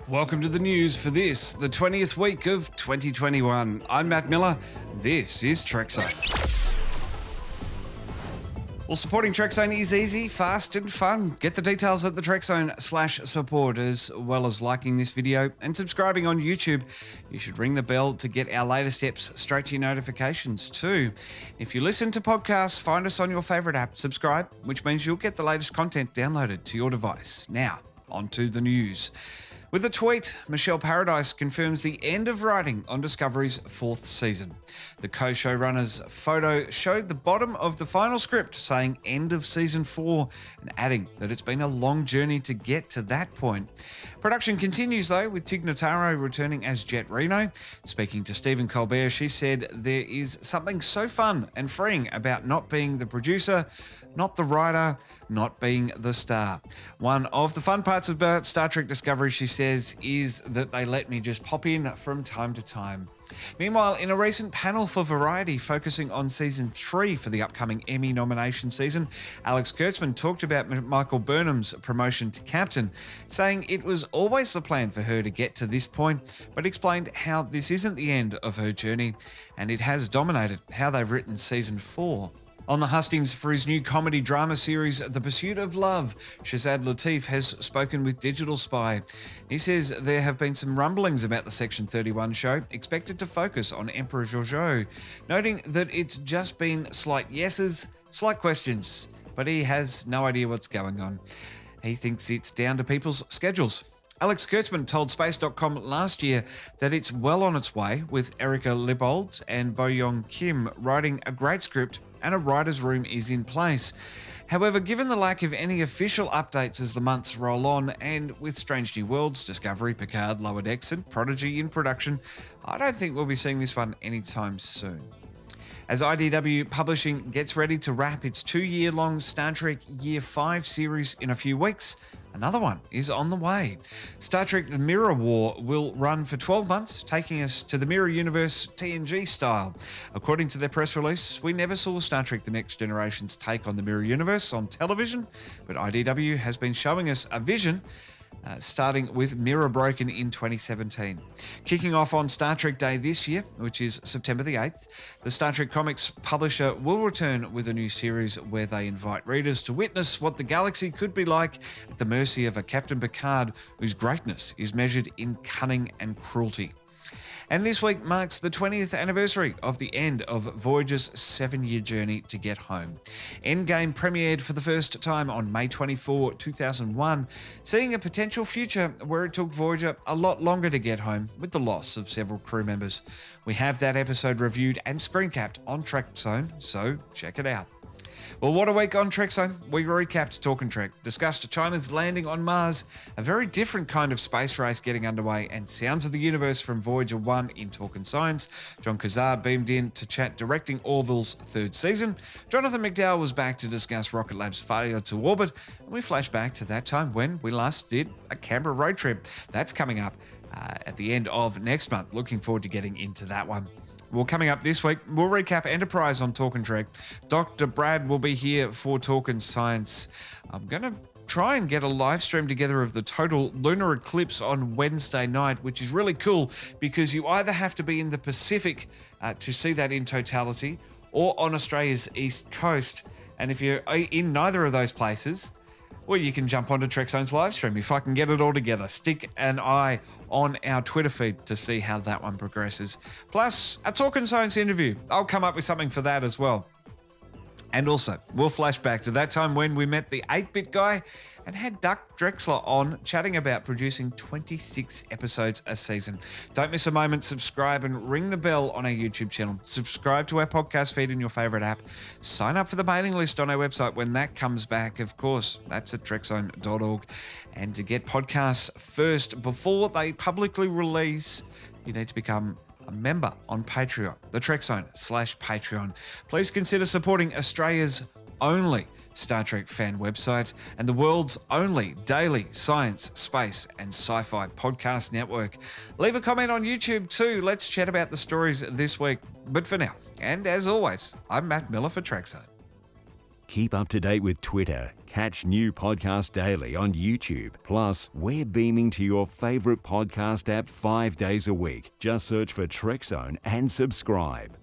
Welcome to the news for this, the 20th week of 2021. I'm Matt Miller. This is Trek Zone. Well, supporting Trek Zone is easy, fast and fun. Get the details at the TrekZone/support, as well as liking this video and subscribing on YouTube. You should ring the bell to get our latest steps straight to your notifications too. If you listen to podcasts, find us on your favourite app, subscribe, which means you'll get the latest content downloaded to your device. Now, on to the news. With a tweet, Michelle Paradise confirms the end of writing on Discovery's 4th season. The co-showrunner's photo showed the bottom of the final script saying end of season 4 and adding that it's been a long journey to get to that point. Production continues though, with Tig Notaro returning as Jet Reno. Speaking to Stephen Colbert, she said there is something so fun and freeing about not being the producer, not the writer, not being the star. One of the fun parts about Star Trek Discovery, she says, is that they let me just pop in from time to time. Meanwhile, in a recent panel for Variety focusing on season 3 for the upcoming Emmy nomination season, Alex Kurtzman talked about Michael Burnham's promotion to captain, saying it was always the plan for her to get to this point, but explained how this isn't the end of her journey, and it has dominated how they've written season 4. On the hustings for his new comedy drama series, The Pursuit of Love, Shazad Latif has spoken with Digital Spy. He says there have been some rumblings about the Section 31 show, expected to focus on Emperor Georgiou, noting that it's just been slight yeses, slight questions, but he has no idea what's going on. He thinks it's down to people's schedules. Alex Kurtzman told Space.com last year that it's well on its way, with Erica Liebold and Bo-Young Kim writing a great script and a writer's room is in place. However, given the lack of any official updates as the months roll on, and with Strange New Worlds, Discovery, Picard, Lower Decks and Prodigy in production, I don't think we'll be seeing this one anytime soon. As IDW Publishing gets ready to wrap its 2-year-long Star Trek Year 5 series in a few weeks, another one is on the way. Star Trek The Mirror War will run for 12 months, taking us to the Mirror Universe TNG style. According to their press release, we never saw Star Trek The Next Generation's take on the Mirror Universe on television, but IDW has been showing us a vision starting with Mirror Broken in 2017. Kicking off on Star Trek Day this year, which is September the 8th, the Star Trek comics publisher will return with a new series where they invite readers to witness what the galaxy could be like at the mercy of a Captain Picard whose greatness is measured in cunning and cruelty. And this week marks the 20th anniversary of the end of Voyager's 7-year journey to get home. Endgame premiered for the first time on May 24, 2001, seeing a potential future where it took Voyager a lot longer to get home with the loss of several crew members. We have that episode reviewed and screen capped on Trek Zone, so check it out. Well, what a week on Trek Zone. We recapped Talkin' Trek, discussed China's landing on Mars, a very different kind of space race getting underway, and Sounds of the Universe from Voyager 1 in Talkin' Science. John Kazar beamed in to chat directing Orville's 3rd season. Jonathan McDowell was back to discuss Rocket Lab's failure to orbit, and we flash back to that time when we last did a Canberra road trip. That's coming up at the end of next month. Looking forward to getting into that one. Well, coming up this week, we'll recap Enterprise on Talkin' Trek. Dr. Brad will be here for Talkin' Science. I'm going to try and get a live stream together of the total lunar eclipse on Wednesday night, which is really cool because you either have to be in the Pacific to see that in totality or on Australia's east coast. And if you're in neither of those places, well, you can jump onto Trek Zone's live stream. If I can get it all together, stick an eye on our Twitter feed to see how that one progresses. Plus, a Talkin' Science interview. I'll come up with something for that as well. And also, we'll flash back to that time when we met the 8-bit guy and had Doug Drexler on chatting about producing 26 episodes a season. Don't miss a moment. Subscribe and ring the bell on our YouTube channel. Subscribe to our podcast feed in your favorite app. Sign up for the mailing list on our website when that comes back. Of course, that's at trekzone.org. And to get podcasts first before they publicly release, you need to become a member on Patreon, the TrekZone/Patreon. Please consider supporting Australia's only Star Trek fan website and the world's only daily science, space and sci-fi podcast network. Leave a comment on YouTube too. Let's chat about the stories this week. But for now, and as always, I'm Matt Miller for Trek Zone. Keep up to date with Twitter. Catch new podcasts daily on YouTube. Plus, we're beaming to your favorite podcast app 5 days a week. Just search for Trek Zone and subscribe.